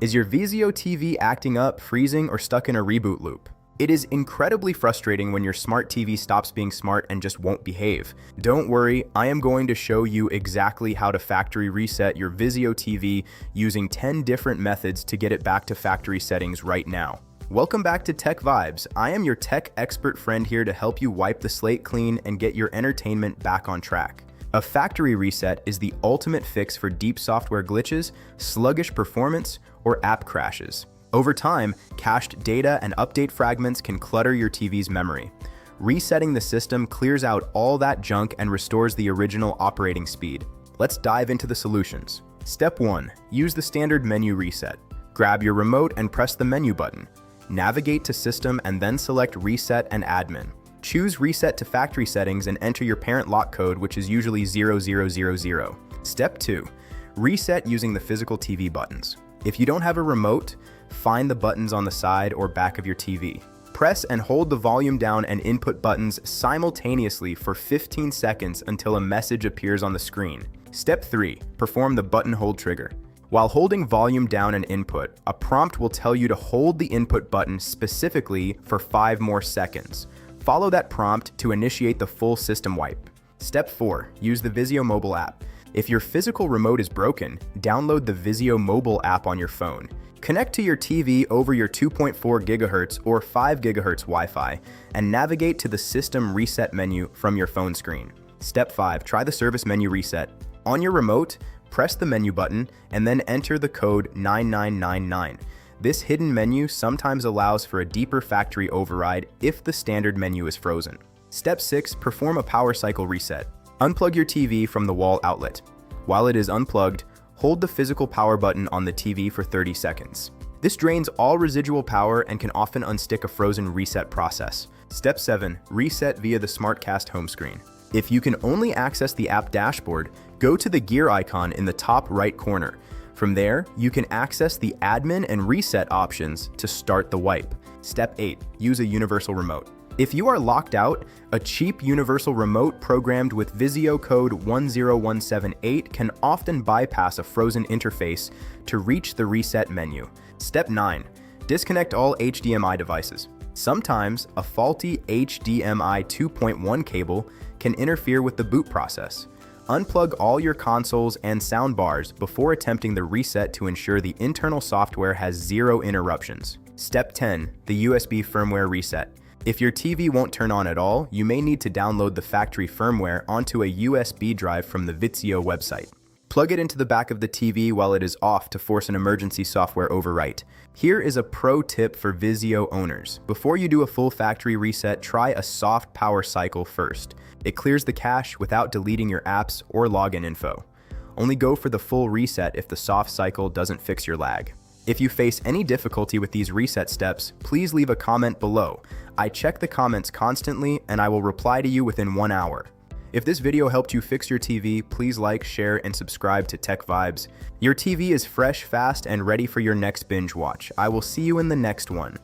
Is your Vizio TV acting up, freezing, or stuck in a reboot loop? It is incredibly frustrating when your smart TV stops being smart and just won't behave. Don't worry, I am going to show you exactly how to factory reset your Vizio TV using 10 different methods to get it back to factory settings right now. Welcome back to TechVibes. I am your tech expert friend here to help you wipe the slate clean and get your entertainment back on track. A factory reset is the ultimate fix for deep software glitches, sluggish performance, or app crashes. Over time, cached data and update fragments can clutter your TV's memory. Resetting the system clears out all that junk and restores the original operating speed. Let's dive into the solutions. Step 1. Use the standard menu reset. Grab your remote and press the menu button. Navigate to System and then select Reset and Admin. Choose Reset to Factory Settings and enter your parent lock code, which is usually 0000. Step 2. Reset using the physical TV buttons. If you don't have a remote, find the buttons on the side or back of your TV. Press and hold the volume down and input buttons simultaneously for 15 seconds until a message appears on the screen. Step 3. Perform the button hold trigger. While holding volume down and input, a prompt will tell you to hold the input button specifically for 5 more seconds. Follow that prompt to initiate the full system wipe. Step 4. Use the Vizio mobile app. If your physical remote is broken, download the Vizio mobile app on your phone. Connect to your TV over your 2.4 GHz or 5 GHz Wi-Fi and navigate to the System Reset menu from your phone screen. Step 5. Try the Service Menu Reset. On your remote, press the menu button and then enter the code 9999. This hidden menu sometimes allows for a deeper factory override if the standard menu is frozen. Step 6. Perform a power cycle reset. Unplug your TV from the wall outlet. While it is unplugged, hold the physical power button on the TV for 30 seconds. This drains all residual power and can often unstick a frozen reset process. Step 7. Reset via the SmartCast home screen. If you can only access the app dashboard, go to the gear icon in the top right corner. From there, you can access the admin and reset options to start the wipe. Step 8. Use a universal remote. If you are locked out, a cheap universal remote programmed with Vizio code 10178 can often bypass a frozen interface to reach the reset menu. Step 9. Disconnect all HDMI devices. Sometimes, a faulty HDMI 2.1 cable can interfere with the boot process. Unplug all your consoles and soundbars before attempting the reset to ensure the internal software has 0 interruptions. Step 10. The USB firmware reset. If your TV won't turn on at all, you may need to download the factory firmware onto a USB drive from the Vizio website. Plug it into the back of the TV while it is off to force an emergency software overwrite. Here is a pro tip for Vizio owners. Before you do a full factory reset, try a soft power cycle first. It clears the cache without deleting your apps or login info. Only go for the full reset if the soft cycle doesn't fix your lag. If you face any difficulty with these reset steps, please leave a comment below. I check the comments constantly and I will reply to you within 1 hour. If this video helped you fix your TV, please like, share, and subscribe to TechVibes. Your TV is fresh, fast, and ready for your next binge watch. I will see you in the next one.